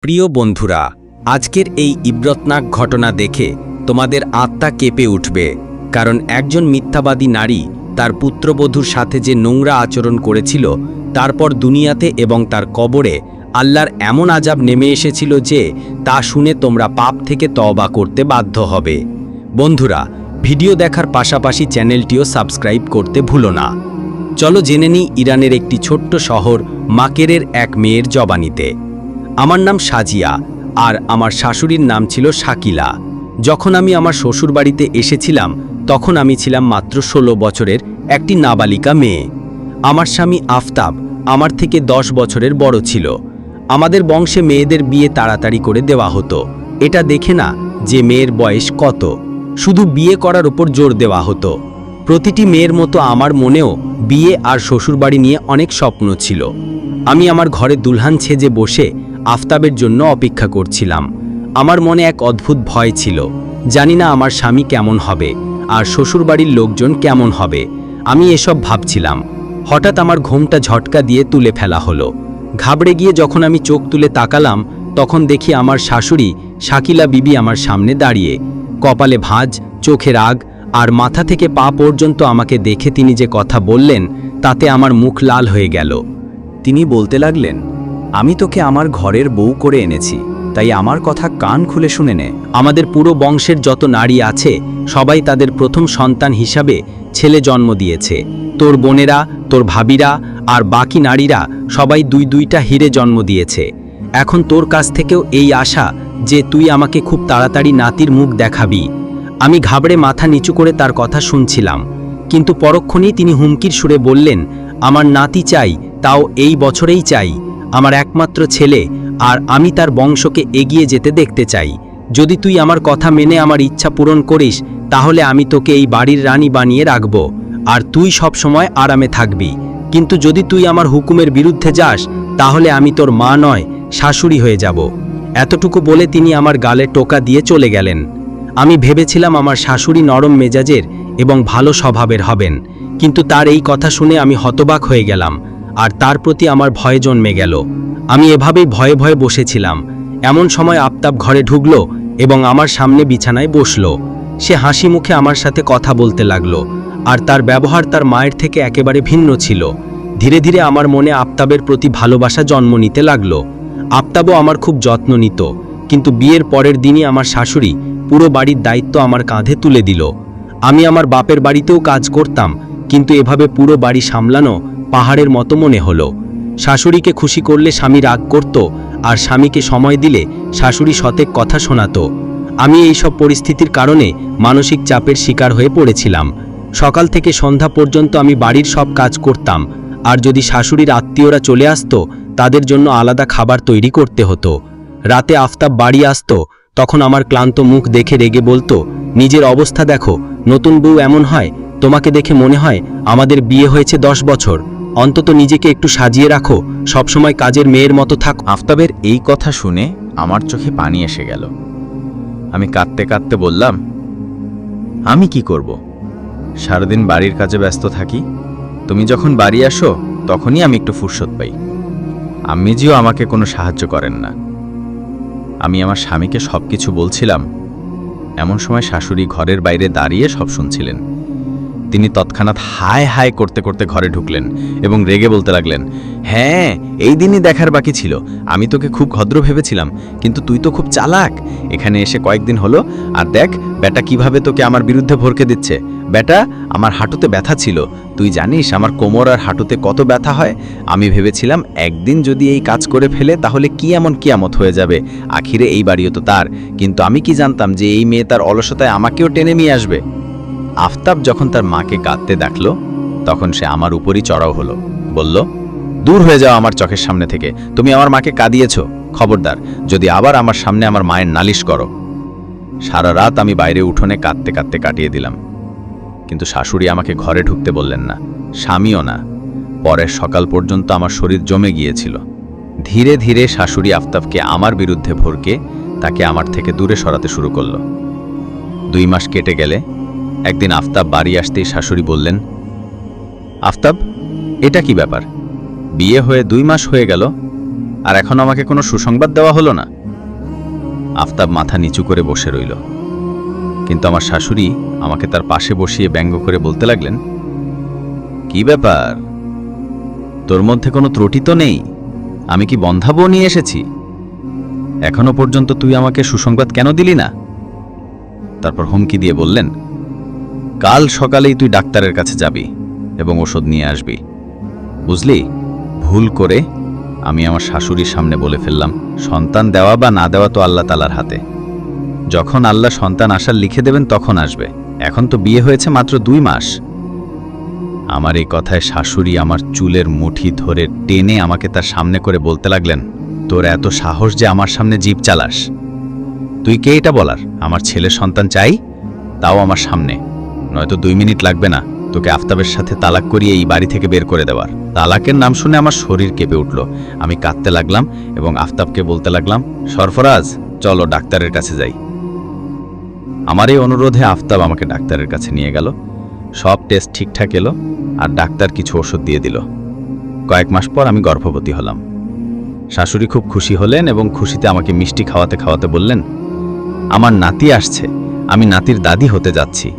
প্রিয় বন্ধুরা, আজকের এই ইব্রতনাক ঘটনা দেখে তোমাদের আত্মা কেঁপে উঠবে। কারণ একজন মিথ্যাবাদী নারী তার পুত্রবধূর সাথে যে নোংরা আচরণ করেছিল, তারপর দুনিয়াতে এবং তার কবরে আল্লাহর এমন আযাব নেমে এসেছিল যে তা শুনে তোমরা পাপ থেকে তওবা করতে বাধ্য হবে। বন্ধুরা, ভিডিও দেখার পাশাপাশি চ্যানেলটিও সাবস্ক্রাইব করতে ভুলো না। চলো জেনে নিই ইরানের একটি ছোট্ট শহর মাকেরের এক মেয়ের জবানিতে। আমার নাম সাজিয়া, আর আমার শাশুড়ির নাম ছিল শাকিলা। যখন আমি আমার শ্বশুরবাড়িতে এসেছিলাম তখন আমি ছিলাম মাত্র 16 বছরের একটি নাবালিকা মেয়ে। আমার স্বামী আফতাব আমার থেকে 10 বছরের বড় ছিল। আমাদের বংশে মেয়েদের বিয়ে তাড়াতাড়ি করে দেওয়া হতো, এটা দেখে না যে মেয়ের বয়স কত, শুধু বিয়ে করার উপর জোর দেওয়া হতো। প্রতিটি মেয়ের মতো আমার মনেও বিয়ে আর শ্বশুরবাড়ি নিয়ে অনেক স্বপ্ন ছিল। আমি আমার ঘরে দুলহান সেজে বসে আফতাবের জন্য অপেক্ষা করছিলাম। আমার মনে এক অদ্ভুত ভয় ছিল, জানি না আমার স্বামী কেমন হবে আর শ্বশুরবাড়ির লোকজন কেমন হবে। আমি এসব ভাবছিলাম, হঠাৎ আমার ঘুমটা ঝটকা দিয়ে তুলে ফেলা হলো। ঘাবড়ে গিয়ে যখন আমি চোখ তুলে তাকালাম তখন দেখি আমার শাশুড়ি শাকিলা বিবি আমার সামনে দাঁড়িয়ে, কপালে ভাঁজ, চোখে রাগ, আর মাথা থেকে পা পর্যন্ত আমাকে দেখে তিনি যে কথা বললেন তাতে আমার মুখ লাল হয়ে গেল। তিনি বলতে লাগলেন, আমি তোকে আমার ঘরের বউ করে এনেছি, তাই আমার কথা কান খুলে শুনে নে। আমাদের পুরো বংশের যত নারী আছে সবাই তাদের প্রথম সন্তান হিসাবে ছেলে জন্ম দিয়েছে। তোর বোনেরা, তোর ভাবিরা আর বাকি নারীরা সবাই দুইটা হিরে জন্ম দিয়েছে। এখন তোর কাছ থেকেও এই আশা যে তুই আমাকে খুব তাড়াতাড়ি নাতির মুখ দেখাবি। আমি ঘাবড়ে মাথা নিচু করে তার কথা শুনছিলাম, কিন্তু পরক্ষণেই তিনি হুমকির সুরে বললেন, আমার নাতি চাই, তাও এই বছরেই চাই। আমার একমাত্র ছেলে, আর আমি তার বংশকে এগিয়ে যেতে দেখতে চাই। যদি তুই আমার কথা মেনে আমার ইচ্ছা পূরণ করিস তাহলে আমি তোকে এই বাড়ির রানী বানিয়ে রাখব, আর তুই সব সময় আরামে থাকবি। কিন্তু যদি তুই আমার হুকুমের বিরুদ্ধে যাস তাহলে আমি তোর মা নয়, শাশুড়ি হয়ে যাব। এতটুকু বলে তিনি আমার গালে টোকা দিয়ে চলে গেলেন। আমি ভেবেছিলাম আমার শাশুড়ি নরম মেজাজের এবং ভালো স্বভাবের হবেন, কিন্তু তার এই কথা শুনে আমি হতবাক হয়ে গেলাম, আর তার প্রতি আমার ভয় জন্মে গেল। আমি এভাবেই ভয়ে ভয়ে বসেছিলাম। এমন সময় আফতাব ঘরে ঢুকল এবং আমার সামনে বিছানায় বসল। সে হাসি মুখে আমার সাথে কথা বলতে লাগলো, আর তার ব্যবহার তার মায়ের থেকে একেবারে ভিন্ন ছিল। ধীরে ধীরে আমার মনে আফতাবের প্রতি ভালোবাসা জন্ম নিতে লাগলো। আফতাবও আমার খুব যত্ন নিত, কিন্তু বিয়ের পরের দিনই আমার শাশুড়ি পুরো বাড়ির দায়িত্ব আমার কাঁধে তুলে দিল। আমি আমার বাপের বাড়িতেও কাজ করতাম, কিন্তু এভাবে পুরো বাড়ি সামলানো পাহাড়ের মতো মনে হলো। শাশুড়িকে খুশি করলে স্বামী রাগ করত, আর স্বামীকে সময় দিলে শাশুড়ি সতেক কথা শোনাতো। আমি এইসব পরিস্থিতির কারণে মানসিক চাপের শিকার হয়ে পড়েছিলাম। সকাল থেকে সন্ধ্যা পর্যন্ত আমি বাড়ির সব কাজ করতাম, আর যদি শাশুড়ির আত্মীয়রা চলে আসতো তাদের জন্য আলাদা খাবার তৈরি করতে হতো। রাতে আফতাব বাড়ি আসতো, তখন আমার ক্লান্ত মুখ দেখে রেগে বলতো, নিজের অবস্থা দেখো, নতুন বউ এমন হয়, তোমাকে দেখে মনে হয় আমাদের বিয়ে হয়েছে 10 বছর। অন্তত নিজেকে একটু সাজিয়ে রাখো, সবসময় কাজের মেয়ের মতো থাক। আফতাবের এই কথা শুনে আমার চোখে পানি এসে গেল। আমি কাঁদতে কাঁদতে বললাম, আমি কি করব? সারাদিন বাড়ির কাজে ব্যস্ত থাকি। তুমি যখন বাড়ি আসো তখনই আমি একটু ফুরসত পাই। আম্মিজিও আমাকে কোনো সাহায্য করেন না। আমি আমার স্বামীকে সবকিছু বলছিলাম, এমন সময় শাশুড়ি ঘরের বাইরে দাঁড়িয়ে সব শুনছিলেন। তিনি তৎক্ষণাৎ হায় হায় করতে করতে ঘরে ঢুকলেন এবং রেগে বলতে লাগলেন, হ্যাঁ, এই দিনই দেখার বাকি ছিল। আমি তোকে খুব ভদ্র ভেবেছিলাম, কিন্তু তুই তো খুব চালাক। এখানে এসে কয়েকদিন হলো, আর দেখ বেটা কিভাবে তোকে আমার বিরুদ্ধে ভরকে দিচ্ছে। বেটা, আমার হাঁটুতে ব্যথা ছিল, তুই জানিস আমার কোমর আর হাঁটুতে কত ব্যথা হয়। আমি ভেবেছিলাম একদিন যদি এই কাজ করে ফেলে তাহলে কি এমন কিয়ামত হয়ে যাবে, আখিরে এই বাড়িও তো তার। কিন্তু আমি কি জানতাম যে এই মেয়ে তার অলসতায় আমাকেও টেনে নিয়ে আসবে। আফতাব যখন তার মাকে কাঁদতে দেখল তখন সে আমার উপরই চড়াও হলো, বলল, দূর হয়ে যাও আমার চোখের সামনে থেকে, তুমি আমার মাকে কাঁদিয়েছ। খবরদার, যদি আবার আমার সামনে আমার মায়ের নালিশ করো। সারা রাত আমি বাইরে উঠোনে কাঁদতে কাঁদতে কাটিয়ে দিলাম, কিন্তু শাশুড়ি আমাকে ঘরে ঢুকতে বললেন না, স্বামীও না। পরের সকাল পর্যন্ত আমার শরীর জমে গিয়েছিল। ধীরে ধীরে শাশুড়ি আফতাবকে আমার বিরুদ্ধে ভরকে তাকে আমার থেকে দূরে সরাতে শুরু করল। 2 মাস কেটে গেলে একদিন আফতাব বাড়ি আসতেই শাশুড়ি বললেন, আফতাব, এটা কি ব্যাপার? বিয়ে হয়ে 2 মাস হয়ে গেল আর এখন আমাকে কোনো সুসংবাদ দেওয়া হলো না। আফতাব মাথা নিচু করে বসে রইল, কিন্তু আমার শাশুড়ি আমাকে তার পাশে বসিয়ে ব্যঙ্গ করে বলতে লাগলেন, কি ব্যাপার, তোর মধ্যে কোনো ত্রুটি তো নেই? আমি কি বন্ধা বউ নিয়ে এসেছি? এখনো পর্যন্ত তুই আমাকে সুসংবাদ কেন দিলি না? তারপর হুমকি দিয়ে বললেন, কাল সকালেই তুই ডাক্তারের কাছে যাবি এবং ওষুধ নিয়ে আসবি, বুঝলি? ভুল করে আমি আমার শাশুড়ির সামনে বলে ফেললাম, সন্তান দেওয়া বা না দেওয়া তো আল্লাহ তাআলার হাতে। যখন আল্লাহ সন্তান আসার লিখে দেবেন তখন আসবে। এখন তো বিয়ে হয়েছে মাত্র 2 মাস। আমার এই কথায় শাশুড়ি আমার চুলের মুঠি ধরে টেনে আমাকে তার সামনে করে বলতে লাগলেন, তোর এত সাহস যে আমার সামনে জিভ চালাস? তুই কে এটা বলার? আমার ছেলের সন্তান চাই, তাও আমার সামনে। নয়তো 2 মিনিট লাগবে না তোকে আফতাবের সাথে তালাক করিয়ে এই বাড়ি থেকে বের করে দেওয়ার। তালাকের নাম শুনে আমার শরীর কেঁপে উঠল। আমি কাঁদতে লাগলাম এবং আফতাবকে বলতে লাগলাম, সরফরাজ, চলো ডাক্তারের কাছে যাই। আমার এই অনুরোধে আফতাব আমাকে ডাক্তারের কাছে নিয়ে গেল। সব টেস্ট ঠিকঠাক এলো আর ডাক্তার কিছু ওষুধ দিয়ে দিল। কয়েক মাস পর আমি গর্ভবতী হলাম। শাশুড়ি খুব খুশি হলেন এবং খুশিতে আমাকে মিষ্টি খাওয়াতে খাওয়াতে বললেন, আমার নাতি আসছে, আমি নাতির দাদি হতে যাচ্ছি।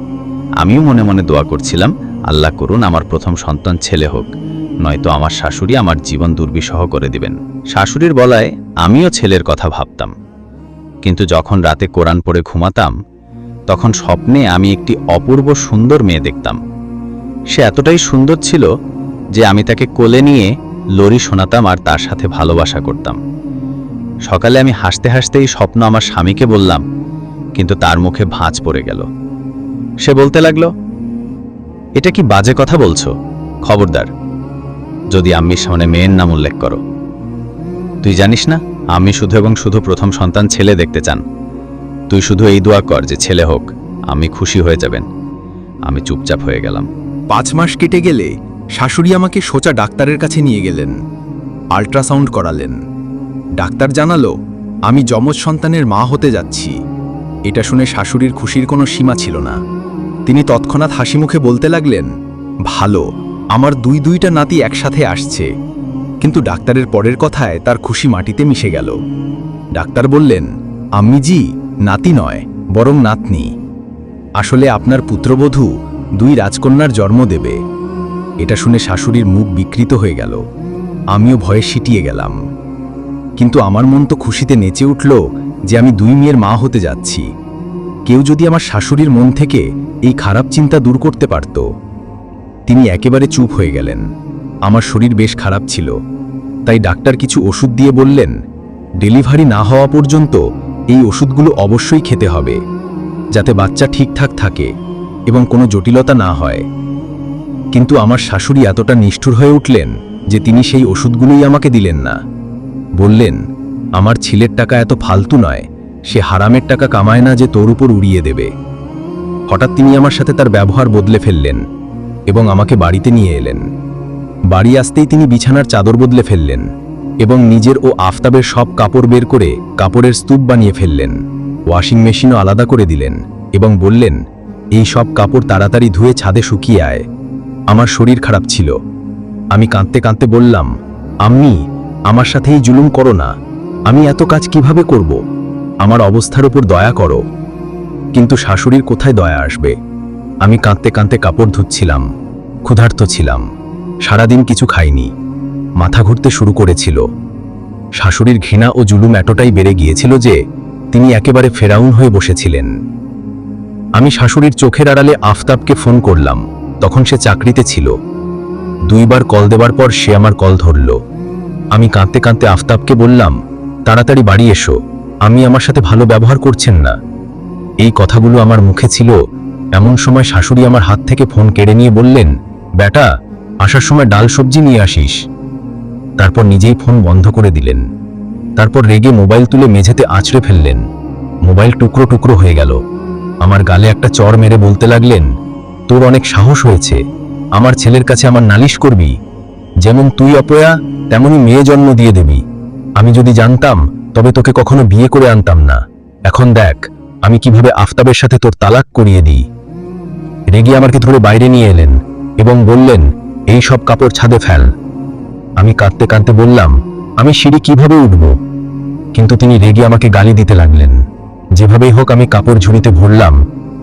আমিও মনে মনে দোয়া করছিলাম, আল্লাহ করুন আমার প্রথম সন্তান ছেলে হোক, নয়তো আমার শাশুড়ি আমার জীবন দুর্বিষহ করে দিবেন। শাশুড়ির বলায় আমিও ছেলের কথা ভাবতাম, কিন্তু যখন রাতে কোরআন পড়ে ঘুমাতাম তখন স্বপ্নে আমি একটি অপূর্ব সুন্দর মেয়ে দেখতাম। সে এতটাই সুন্দর ছিল যে আমি তাকে কোলে নিয়ে লরি শোনাতাম আর তার সাথে ভালোবাসা করতাম। সকালে আমি হাসতে হাসতে এই স্বপ্ন আমার স্বামীকে বললাম, কিন্তু তার মুখে ভাঁজ পড়ে গেল। সে বলতে লাগলো, এটা কি বাজে কথা বলছো? খবরদার যদি আম্মির সামনে মেয়ের নাম উল্লেখ করো। তুই জানিস না আমি শুধু এবং শুধু প্রথম সন্তান ছেলে দেখতে চান। তুই শুধু এই দোয়া কর যে ছেলে হোক, আমি খুশি হয়ে যাবেন। আমি চুপচাপ হয়ে গেলাম। 5 মাস কেটে গেলে শাশুড়ি আমাকে সোজা ডাক্তারের কাছে নিয়ে গেলেন। আল্ট্রাসাউন্ড করালেন। ডাক্তার জানালো আমি যমজ সন্তানের মা হতে যাচ্ছি। এটা শুনে শাশুড়ির খুশির কোনো সীমা ছিল না। তিনি তৎক্ষণাৎ হাসি মুখে বলতে লাগলেন, ভালো, আমার দুইটা নাতি একসাথে আসছে। কিন্তু ডাক্তারের পরের কথায় তার খুশি মাটিতে মিশে গেল। ডাক্তার বললেন, আম্মিজি, নাতি নয় বরং নাতনি। আসলে আপনার পুত্রবধূ 2 রাজকন্যার জন্ম দেবে। এটা শুনে শাশুড়ির মুখ বিকৃত হয়ে গেল। আমিও ভয়ে সিটিয়ে গেলাম। কিন্তু আমার মন তো খুশিতে নেচে উঠল যে আমি 2 মেয়ের মা হতে যাচ্ছি। কেউ যদি আমার শাশুড়ির মন থেকে এই খারাপ চিন্তা দূর করতে পারত। তিনি একেবারে চুপ হয়ে গেলেন। আমার শরীর বেশ খারাপ ছিল, তাই ডাক্তার কিছু ওষুধ দিয়ে বললেন, ডেলিভারি না হওয়া পর্যন্ত এই ওষুধগুলো অবশ্যই খেতে হবে, যাতে বাচ্চা ঠিকঠাক থাকে এবং কোনো জটিলতা না হয়। কিন্তু আমার শাশুড়ি এতটা নিষ্ঠুর হয়ে উঠলেন যে তিনি সেই ওষুধগুলোই আমাকে দিলেন না। বললেন, আমার ছেলের টাকা এত ফালতু নয়, সে হারামের টাকা কামায় না যে তোর উপর উড়িয়ে দেবে। হঠাৎ তিনি আমার সাথে তার ব্যবহার বদলে ফেললেন এবং আমাকে বাড়িতে নিয়ে এলেন। বাড়ি আসতেই তিনি বিছানার চাদর বদলে ফেললেন এবং নিজের ও আফতাবের সব কাপড় বের করে কাপড়ের স্তূপ বানিয়ে ফেললেন। ওয়াশিং মেশিনও আলাদা করে দিলেন এবং বললেন, এই সব কাপড় তাড়াতাড়ি ধুয়ে ছাদে শুকিয়ে আয়। আমার শরীর খারাপ ছিল। আমি কাঁদতে কাঁদতে বললাম, আম্মি, আমার সাথে এই জুলুম করো না। আমি এত কাজ কিভাবে করব? আমার অবস্থার উপর দয়া করো। কিন্তু শাশুড়ির কোথায় দয়া আসবে? আমি কাঁদতে কাঁদতে কাপড় ধুচ্ছিলাম। ক্ষুধার্ত ছিলাম। সারাদিন কিছু খাইনি। মাথা ঘুরতে শুরু করেছিল। শাশুড়ির ঘৃণা ও জুলুম এতটাই বেড়ে গিয়েছিল যে তিনি একেবারে ফেরাউন হয়ে বসেছিলেন। আমি শাশুড়ির চোখের আড়ালে আফতাবকে ফোন করলাম। তখন সে চাকরিতে ছিল। 2 বার কল দেবার পর সে আমার কল ধরল। আমি কাঁদতে কাঁদতে আফতাবকে বললাম, তাড়াতাড়ি বাড়ি এসো, আমি আমার সাথে ভালো ব্যবহার করছেন না। এই কথাগুলো আমার মুখে ছিল। এমন সময় শাশুড়ি আমার হাত থেকে ফোন কেড়ে নিয়ে বললেন, বেটা, আসার সময় ডাল সবজি নিয়ে আসিস। তারপর নিজেই ফোন বন্ধ করে দিলেন। তারপর রেগে মোবাইল তুলে মেঝেতে আছড়ে ফেললেন। মোবাইল টুকরো টুকরো হয়ে গেল। আমার গালে একটা চড় মেরে বলতে লাগলেন, তোর অনেক সাহস হয়েছে, আমার ছেলের কাছে আমার নালিশ করবি? যেমন তুই অপয়া, তেমনি মেয়ে জন্ম দিয়ে দেবি। আমি যদি জানতাম তবে তোকে কখনো বিয়ে করে আনতাম না। এখন দেখ আমি কিভাবে আফতাবের সাথে তোর তালাক করিয়ে দিই। রেগে আমাকে ধরে বাইরে নিয়ে এলেন এবং বললেন, এই সব কাপড় ছাদে ফেল। আমি কাঁদতে কাঁদতে বললাম, আমি সিঁড়ি কিভাবে উঠব? কিন্তু তিনি রেগে আমাকে গালি দিতে লাগলেন। যেভাবেই হোক আমি কাপড় ঝুড়িতে ভরলাম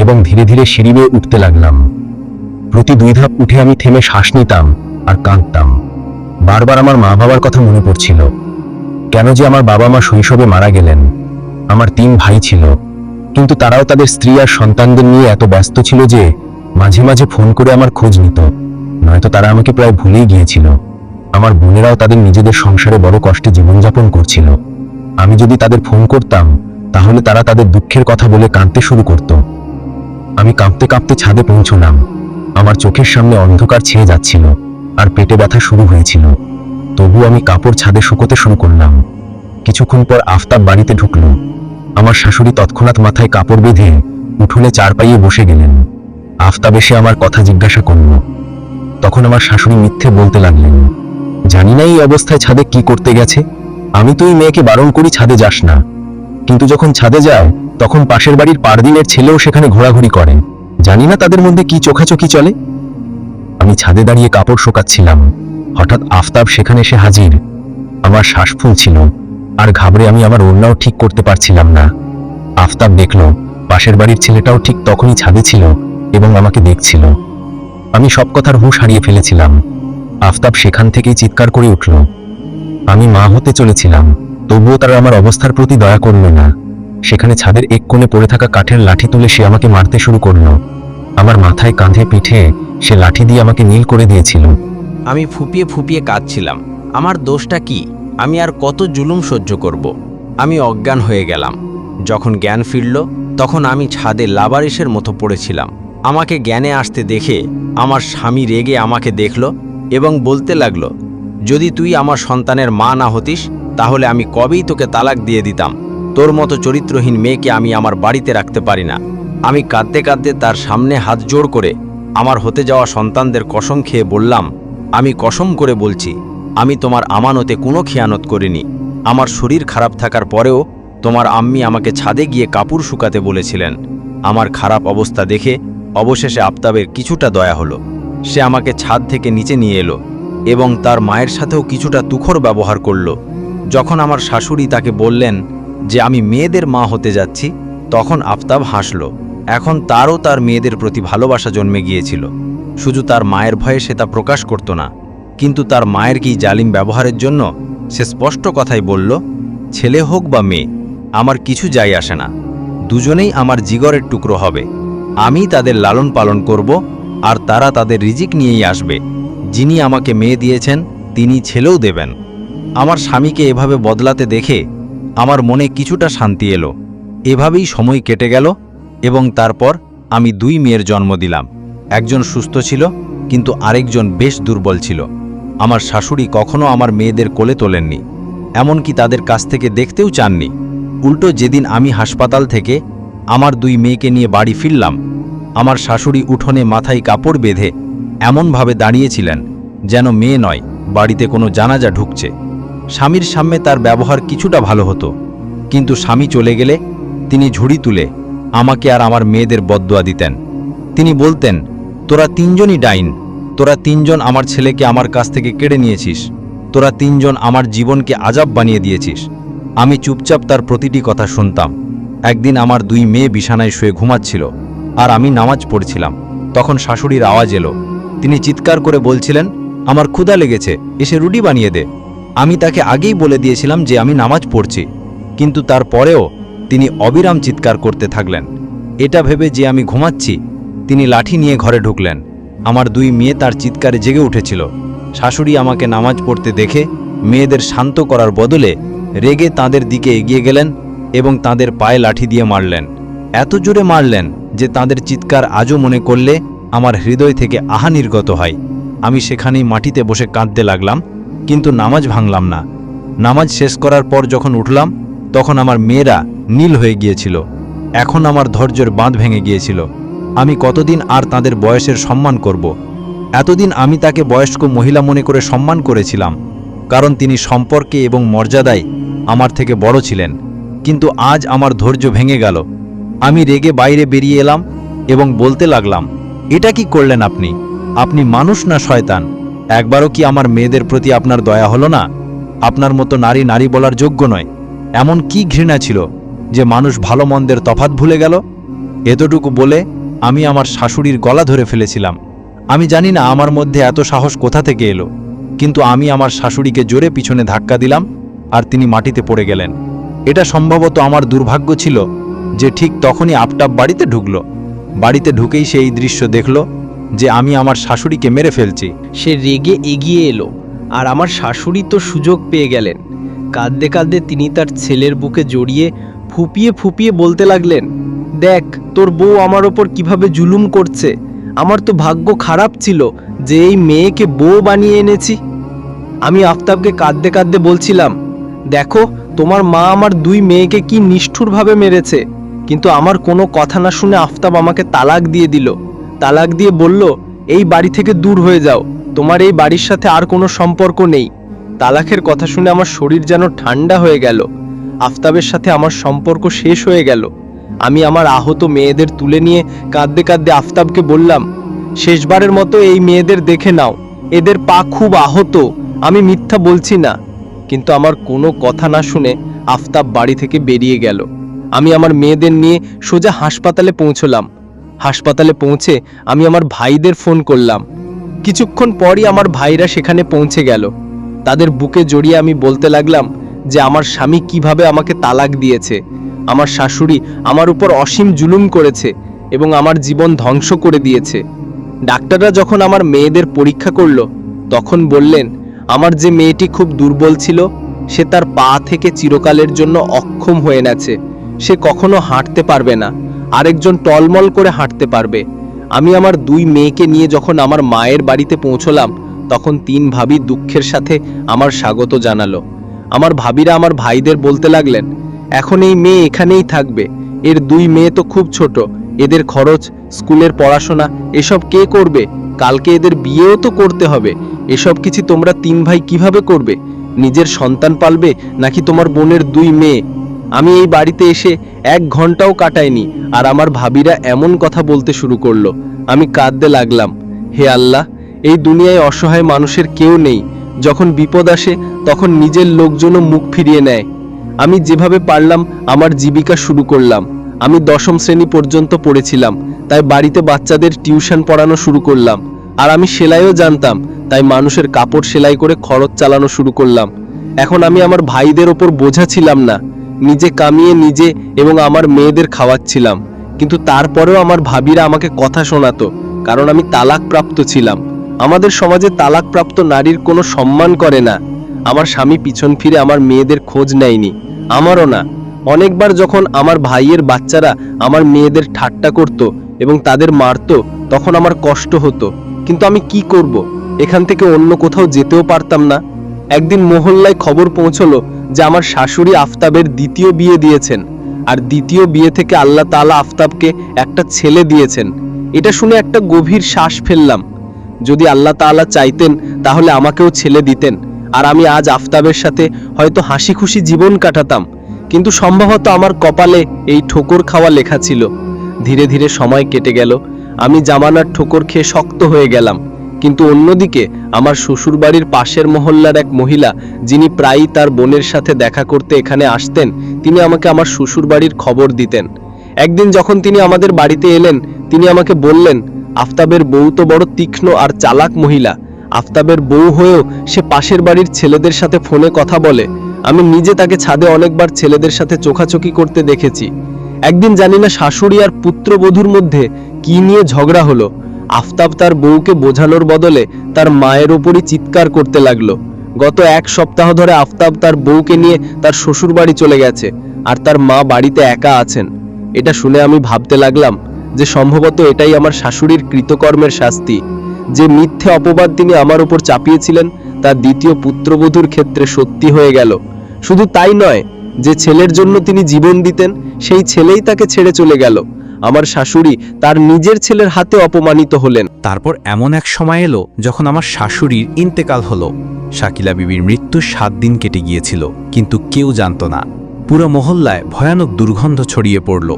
এবং ধীরে ধীরে সিঁড়ি বেয়ে উঠতে লাগলাম। প্রতি 2 ধাপ উঠে আমি থেমে শ্বাস নিতাম আর কাঁদতাম। বারবার আমার মা বাবার কথা মনে পড়ছিল। কেন যে আমার বাবা মা শৈশবে মারা গেলেন। আমার 3 ভাই ছিল, কিন্তু তারাও তাদের স্ত্রী আর সন্তানদের নিয়ে এত ব্যস্ত ছিল যে মাঝে মাঝে ফোন করে আমার খোঁজ নিত, নয়তো তারা আমাকে প্রায় ভুলেই গিয়েছিল। আমার বোনেরাও তাদের নিজেদের সংসারে বড় কষ্টে জীবনযাপন করছিল। আমি যদি তাদের ফোন করতাম তাহলে তারা তাদের দুঃখের কথা বলে কাঁদতে শুরু করত। আমি কাঁপতে কাঁপতে ছাদে পৌঁছলাম। আমার চোখের সামনে অন্ধকার ছেয়ে যাচ্ছিল আর পেটে ব্যথা শুরু হয়েছিল। তবু আমি কাপড় ছাদে শুকোতে শুরু করলাম। কিছুক্ষণ পর আফতাব বাড়িতে ঢুকল। আমার শাশুড়ি তৎক্ষণাৎ মাথায় কাপড় বেঁধে উঠোনে চারপাইয়ে বসে গেলেন। আফতাব এসে আমার কথা জিজ্ঞাসা করল। তখন আমার শাশুড়ি মিথ্যে বলতে লাগলেন, জানি না এই অবস্থায় ছাদে কি করতে গেছে। আমি তো এই মেয়েকে বারণ করি ছাদে যাস না, কিন্তু যখন ছাদে যায় তখন পাশের বাড়ির পারদিনের ছেলেও সেখানে ঘোরাঘুরি করে। জানি না তাদের মধ্যে কি চোখাচোখি চলে। আমি ছাদে দাঁড়িয়ে কাপড় শোকাচ্ছিলাম। হঠাৎ আফতাব সেখানে এসে হাজির। আমার শ্বাস ফুলছিল আর ঘাবড়ে আমি আমার ওড়নাও ঠিক করতে পারছিলাম না। আফতাব দেখল পাশের বাড়ির ছেলেটাও ঠিক তখনই ছাদে ছিল এবং আমাকে দেখছিল। আমি সব কথার হুঁশ হারিয়ে ফেলেছিলাম। আফতাব সেখান থেকেই চিৎকার করে উঠল। আমি মা হতে চলেছিলাম, তবুও তারা আমার অবস্থার প্রতি দয়া করল না। সেখানে ছাদের এক কোণে পড়ে থাকা কাঠের লাঠি তুলে সে আমাকে মারতে শুরু করলো। আমার মাথায়, কাঁধে, পিঠে সে লাঠি দিয়ে আমাকে নীল করে দিয়েছিল। আমি ফুপিয়ে ফুপিয়ে কাঁদছিলাম। আমার দোষটা কি? আমি আর কত জুলুম সহ্য করব? আমি অজ্ঞান হয়ে গেলাম। যখন জ্ঞান ফিরল তখন আমি ছাদে লাবারিশের মতো পড়েছিলাম। আমাকে জ্ঞানে আসতে দেখে আমার স্বামী রেগে আমাকে দেখল এবং বলতে লাগলো, যদি তুই আমার সন্তানের মা না হতিস তাহলে আমি কবেই তোকে তালাক দিয়ে দিতাম। তোর মতো চরিত্রহীন মেয়েকে আমি আমার বাড়িতে রাখতে পারি না। আমি কাঁদতে কাঁদতে তার সামনে হাত জোড় করে আমার হতে যাওয়া সন্তানদের কসম খেয়ে বললাম, আমি কসম করে বলছি, আমি তোমার আমানতে কোনো খেয়ানত করিনি। আমার শরীর খারাপ থাকার পরেও তোমার আম্মি আমাকে ছাদে গিয়ে কাপড় শুকাতে বলেছিলেন। আমার খারাপ অবস্থা দেখে অবশেষে আফতাবের কিছুটা দয়া হলো। সে আমাকে ছাদ থেকে নিচে নিয়ে এলো এবং তার মায়ের সাথেও কিছুটা তুখর ব্যবহার করল। যখন আমার শাশুড়ি তাকে বললেন যে আমি মেয়েদের মা হতে যাচ্ছি, তখন আফতাব হাসল। এখন তারও তার মেয়েদের প্রতি ভালোবাসা জন্মে গিয়েছিল। শুধু তার মায়ের ভয়ে সে তা প্রকাশ করত না, কিন্তু তার মায়ের কি জালিম ব্যবহারের জন্য সে স্পষ্ট কথাই বলল, ছেলে হোক বা মেয়ে আমার কিছু যায় আসে না, দুজনেই আমার জিগরের টুকরো হবে। আমি তাদের লালন পালন করব আর তারা তাদের রিজিক নিয়েই আসবে। যিনি আমাকে মেয়ে দিয়েছেন তিনি ছেলেও দেবেন। আমার স্বামীকে এভাবে বদলাতে দেখে আমার মনে কিছুটা শান্তি এলো। এভাবেই সময় কেটে গেল এবং তারপর আমি 2 মেয়ের জন্ম দিলাম। একজন সুস্থ ছিল কিন্তু আরেকজন বেশ দুর্বল ছিল। আমার শাশুড়ি কখনো আমার মেয়েদের কোলে তোলেননি, এমনকি তাদের কাছ থেকে দেখতেও চাননি। উল্টো যেদিন আমি হাসপাতাল থেকে আমার 2 মেয়েকে নিয়ে বাড়ি ফিরলাম, আমার শাশুড়ি উঠোনে মাথায় কাপড় বেঁধে এমনভাবে দাঁড়িয়েছিলেন যেন মেয়ে নয়, বাড়িতে কোনো জানাজা ঢুকছে। স্বামীর সামনে তার ব্যবহার কিছুটা ভালো হতো, কিন্তু স্বামী চলে গেলে তিনি ঝুড়ি তুলে আমাকে আর আমার মেয়েদের বদদুয়া দিতেন। তিনি বলতেন, তোরা 3 জনই ডাইন, তোরা 3 জন আমার ছেলেকে আমার কাছ থেকে কেড়ে নিয়েছিস, তোরা 3 জন আমার জীবনকে আজাব বানিয়ে দিয়েছিস। আমি চুপচাপ তার প্রতিটি কথা শুনতাম। একদিন আমার 2 মেয়ে বিছানায় শুয়ে ঘুমাচ্ছিল আর আমি নামাজ পড়ছিলাম। তখন শাশুড়ির আওয়াজ এলো। তিনি চিৎকার করে বলছিলেন, আমার ক্ষুধা লেগেছে, এসে রুটি বানিয়ে দে। আমি তাকে আগেই বলে দিয়েছিলাম যে আমি নামাজ পড়ছি, কিন্তু তারপরেও তিনি অবিরাম চিৎকার করতে থাকলেন। এটা ভেবে যে আমি ঘুমাচ্ছি, তিনি লাঠি নিয়ে ঘরে ঢুকলেন। আমার 2 মেয়ে তার চিৎকারে জেগে উঠেছিল। শাশুড়ি আমাকে নামাজ পড়তে দেখে মেয়েদের শান্ত করার বদলে রেগে তাদের দিকে এগিয়ে গেলেন এবং তাদের পায়ে লাঠি দিয়ে মারলেন। এত জোরে মারলেন যে তাদের চিৎকার আজও মনে করলে আমার হৃদয় থেকে আহা নির্গত হয়। আমি সেখানেই মাটিতে বসে কাঁদতে লাগলাম, কিন্তু নামাজ ভাঙলাম না। নামাজ শেষ করার পর যখন উঠলাম তখন আমার মেয়েরা নীল হয়ে গিয়েছিল। এখন আমার ধৈর্যের বাঁধ ভেঙে গিয়েছিল। আমি কতদিন আর তাদের বয়সের সম্মান করব? এতদিন আমি তাকে বয়স্ক মহিলা মনে করে সম্মান করেছিলাম, কারণ তিনি সম্পর্কে এবং মর্যাদায় আমার থেকে বড় ছিলেন। কিন্তু আজ আমার ধৈর্য ভেঙে গেল। আমি রেগে বাইরে বেরিয়ে এলাম এবং বলতে লাগলাম, এটা কি করলেন আপনি? আপনি মানুষ না শয়তান? একবারও কি আমার মেয়েদের প্রতি আপনার দয়া হলো না? আপনার মতো নারী নারী বলার যোগ্য নয়। এমন কি ঘৃণা ছিল যে মানুষ ভালো মন্দের তফাৎ ভুলে গেল? এতটুকু বলে আমি আমার শাশুড়ির গলা ধরে ফেলেছিলাম। আমি জানি না আমার মধ্যে এত সাহস কোথা থেকে এলো, কিন্তু আমি আমার শাশুড়িকে জোরে পিছনে ধাক্কা দিলাম আর তিনি মাটিতে পড়ে গেলেন। এটা সম্ভবত আমার দুর্ভাগ্য ছিল যে ঠিক তখনই আফতাব বাড়িতে ঢুকল। বাড়িতে ঢুকেই সে এই দৃশ্য দেখল যে আমি আমার শাশুড়িকে মেরে ফেলছি। সে রেগে এগিয়ে এলো, আর আমার শাশুড়ি তো সুযোগ পেয়ে গেলেন। কাঁদতে কাঁদতে তিনি তার ছেলের বুকে জড়িয়ে ফুপিয়ে ফুপিয়ে বলতে লাগলেন, দেখ তোর বউ আমার ওপর কিভাবে জুলুম করছে। আমার তো ভাগ্য খারাপ ছিল যে এই মেয়েকে বউ বানিয়ে এনেছি। আমি আফতাবকে কাঁদতে কাঁদতে বলছিলাম, দেখো তোমার মা আমার 2 মেয়েকে কি নিষ্ঠুরভাবে মেরেছে। কিন্তু আমার কোনো কথা না শুনে আফতাব আমাকে তালাক দিয়ে দিল। তালাক দিয়ে বলল, এই বাড়ি থেকে দূর হয়ে যাও, তোমার এই বাড়ির সাথে আর কোনো সম্পর্ক নেই। তালাকের কথা শুনে আমার শরীর যেন ঠান্ডা হয়ে গেল। আফতাবের সাথে আমার সম্পর্ক শেষ হয়ে গেল। আমি আমার আহত মেয়েদের তুলে নিয়ে কাঁদতে কাঁদতে আফতাবকে বললাম, শেষবারের মতো এই মেয়েদের দেখে নাও, এদের পা খুব আহত, আমি মিথ্যা বলছি না। কিন্তু আমার কোনো কথা না শুনে আফতাব বাড়ি থেকে বেরিয়ে গেল। আমি আমার মেয়েদের নিয়ে সোজা হাসপাতালে পৌঁছলাম। হাসপাতালে পৌঁছে আমি আমার ভাইদের ফোন করলাম। কিছুক্ষণ পরই আমার ভাইরা সেখানে পৌঁছে গেল। তাদের বুকে জড়িয়ে আমি বলতে লাগলাম যে আমার স্বামী কিভাবে আমাকে তালাক দিয়েছে, আমার শাশুড়ি আমার উপর অসীম জুলুম করেছে এবং আমার জীবন ধ্বংস করে দিয়েছে। ডাক্তাররা যখন আমার মেয়েদের পরীক্ষা করলো তখন বললেন, আমার যে মেয়েটি খুব দুর্বল ছিল সে তার পা থেকে চিরকালের জন্য অক্ষম হয়ে গেছে। সে কখনো হাঁটতে পারবে না, আরেকজন টলমল করে হাঁটতে পারবে। আমি আমার 2 মেয়েকে নিয়ে যখন আমার মায়ের বাড়িতে পৌঁছলাম তখন 3 ভাবি দুঃখের সাথে আমার স্বাগত জানালো। আমার ভাবিরা আমার ভাইদের বলতে লাগলেন, এখন এই মেয়ে এখানেই থাকবে, এর 2 মেয়ে তো খুব ছোট, এদের খরচ, স্কুলের পড়াশোনা এসব কে করবে? কালকে এদের বিয়েও তো করতে হবে। এসব কিছু তোমরা 3 ভাই কিভাবে করবে? নিজের সন্তান পালবে নাকি তোমার বোনের 2 মেয়ে? আমি এই বাড়িতে এসে 1 ঘন্টাও কাটাইনি আর আমার ভাবিরা এমন কথা বলতে শুরু করলো। আমি কাঁদতে লাগলাম, হে আল্লাহ, এই দুনিয়ায় অসহায় মানুষের কেউ নেই। যখন বিপদ আসে তখন নিজের লোকজনও মুখ ফিরিয়ে নেয়। আমি যেভাবে পারলাম আমার জীবিকা শুরু করলাম। আমি 10ম শ্রেণী পর্যন্ত পড়েছিলাম, তাই বাড়িতে বাচ্চাদের টিউশন পড়ানো শুরু করলাম। আর আমি সেলাইও জানতাম, তাই মানুষের কাপড় সেলাই করে খরচ চালানো শুরু করলাম। এখন আমি আমার ভাইদের ওপর বোঝা ছিলাম না, নিজে কামিয়ে নিজে এবং আমার মেয়েদের খাওয়াচ্ছিলাম। কিন্তু তারপরেও আমার ভাবিরা আমাকে কথা শোনাতো, কারণ আমি তালাকপ্রাপ্ত ছিলাম। আমাদের সমাজে তালাকপ্রাপ্ত নারীর কোনো সম্মান করে না। আমার স্বামী পিছন ফিরে আমার মেয়েদের খোঁজ নেয়নি, আমারও না। অনেকবার যখন আমার ভাইয়ের বাচ্চারা আমার মেয়েদের ঠাট্টা করত এবং তাদের মারত তখন আমার কষ্ট হতো, কিন্তু আমি কি করব? এখান থেকে অন্য কোথাও যেতেও পারতাম না। একদিন মহল্লায় খবর পৌঁছলো যে আমার শাশুড়ি আফতাবের 2য় বিয়ে দিয়েছেন, আর 2য় বিয়ে থেকে আল্লাহ তাআলা আফতাবকে একটা ছেলে দিয়েছেন। এটা শুনে একটা গভীর শ্বাস ফেললাম। যদি আল্লাহ তাআলা চাইতেন তাহলে আমাকেও ছেলে দিতেন, আর আমি আজ আফতাবের সাথে হয়তো হাসি খুশি জীবন কাটাতাম। কিন্তু সম্ভবত আমার কপালে এই ঠোকর খাওয়া লেখা ছিল। ধীরে ধীরে সময় কেটে গেল, আমি জামানার ঠোকর খেয়ে শক্ত হয়ে গেলাম। কিন্তু অন্যদিকে আমার শ্বশুরবাড়ির পাশের মহল্লার এক মহিলা, যিনি প্রায়ই তার বোনের সাথে দেখা করতে এখানে আসতেন, তিনি আমাকে আমার শ্বশুরবাড়ির খবর দিতেন। একদিন যখন তিনি আমাদের বাড়িতে এলেন, তিনি আমাকে বললেন, আফতাবের বউ তো বড় তীক্ষ্ণ আর চালাক মহিলা। আফতাবের বউ হয়েও সে পাশের বাড়ির ছেলেদের সাথে ফোনে কথা বলে। আমি নিজে তাকে ছাদে অনেকবার ছেলেদের সাথে চোখাচোখি করতে দেখেছি। একদিন জানি না শাশুড়ি আর পুত্রবধূর মধ্যে কি নিয়ে ঝগড়া হলো। আফতাব তার বউকে বোঝানোর বদলে তার মায়ের ওপরই চিৎকার করতে লাগলো। গত 1 সপ্তাহ ধরে আফতাব তার বউকে নিয়ে তার শ্বশুর বাড়ি চলে গেছে, আর তার মা বাড়িতে একা আছেন। এটা শুনে আমি ভাবতে লাগলাম যে সম্ভবত এটাই আমার শাশুড়ির কৃতকর্মের শাস্তি। যে মিথ্যে অপবাদ তিনি আমার উপর চাপিয়েছিলেন তার 2য় পুত্রবধূর ক্ষেত্রে সত্যি হয়ে গেল। শুধু তাই নয়, যে ছেলের জন্য তিনি জীবন দিতেন সেই ছেলেই তাকে ছেড়ে চলে গেল। আমার শাশুড়ি তার নিজের ছেলের হাতে অপমানিত হলেন। তারপর এমন এক সময় এলো যখন আমার শাশুড়ির ইন্তেকাল হলো। শাকিলা বিবির মৃত্যু 7 দিন কেটে গিয়েছিল, কিন্তু কেউ জানত না। পুরো মহল্লায় ভয়ানক দুর্গন্ধ ছড়িয়ে পড়ল।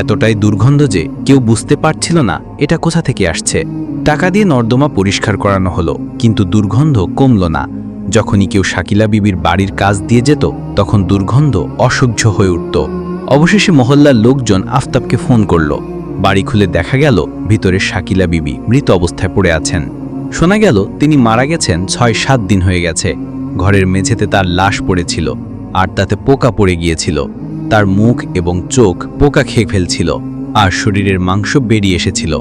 এতটাই দুর্গন্ধ যে কেউ বুঝতে পারছিল না এটা কোথা থেকে আসছে। টাকা দিয়ে নর্দমা পরিষ্কার করানো হলো, কিন্তু দুর্গন্ধ কমল না। যখনই কেউ শাকিলা বিবির বাড়ির কাজ দিয়ে যেত তখন দুর্গন্ধ অসহ্য হয়ে উঠত। অবশেষে মহল্লার লোকজন আফতাবকে ফোন করল। বাড়ি খুলে দেখা গেল ভিতরে শাকিলা বিবি মৃত অবস্থায় পড়ে আছেন। শোনা গেল তিনি মারা গেছেন 6-7 দিন হয়ে গেছে। ঘরের মেঝেতে তার লাশ পড়েছিল, আর তাতে পোকা পড়ে গিয়েছিল। তার মুখ এবং চোখ পোকা খেয়ে ফেলছিল, আর শরীরের মাংস বেরিয়ে এসেছিল।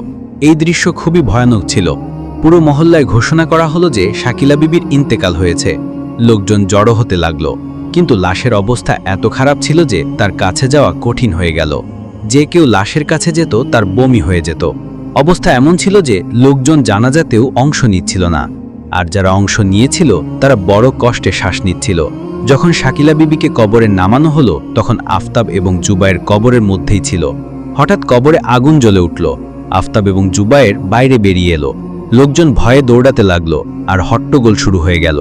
এই দৃশ্য খুবই ভয়ানক ছিল। পুরো মহল্লায় ঘোষণা করা হলো যে শাকিলা বিবির ইন্তেকাল হয়েছে। লোকজন জড়ো হতে লাগলো, কিন্তু লাশের অবস্থা এত খারাপ ছিল যে তার কাছে যাওয়া কঠিন হয়ে গেল। যে কেউ লাশের কাছে যেত তার বমি হয়ে যেত। অবস্থা এমন ছিল যে লোকজন জানাজাতেও অংশ নিচ্ছিল না, আর যারা অংশ নিয়েছিল তারা বড় কষ্টে শ্বাস নিচ্ছিল। যখন শাকিলা বিবিকে কবরে নামানো হলো তখন আফতাব এবং জুবায়ের কবরের মধ্যেই ছিল। হঠাৎ কবরে আগুন জ্বলে উঠল। আফতাব এবং জুবায়ের বাইরে বেরিয়ে এলো। লোকজন ভয়ে দৌড়াতে লাগলো, আর হট্টগোল শুরু হয়ে গেল।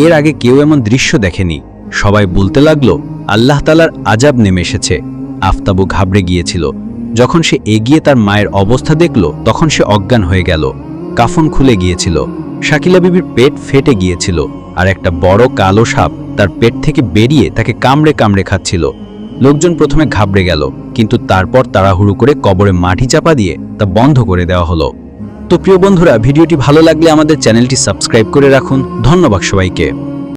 এর আগে কেউ এমন দৃশ্য দেখেনি। সবাই বলতে লাগলো, আল্লাহ তাআলার আযাব নেমে এসেছে। আফতাবও ঘাবড়ে গিয়েছিল। যখন সে এগিয়ে তার মায়ের অবস্থা দেখল তখন সে অজ্ঞান হয়ে গেল। কাফন খুলে গিয়েছিল। শাকিলা বিবির পেট ফেটে গিয়েছিল, আর একটা বড় কালো সাপ তার পেট থেকে বেরিয়ে তাকে কামড়ে কামড়ে খাচ্ছিল। লোকজন প্রথমে ঘাবড়ে গেল, কিন্তু তারপর তাড়াহুড়ো করে কবরে মাটি চাপা দিয়ে তা বন্ধ করে দেওয়া হলো। তো প্রিয় বন্ধুরা, ভিডিওটি ভালো লাগলে আমাদের চ্যানেলটি সাবস্ক্রাইব করে রাখুন। ধন্যবাদ সবাইকে।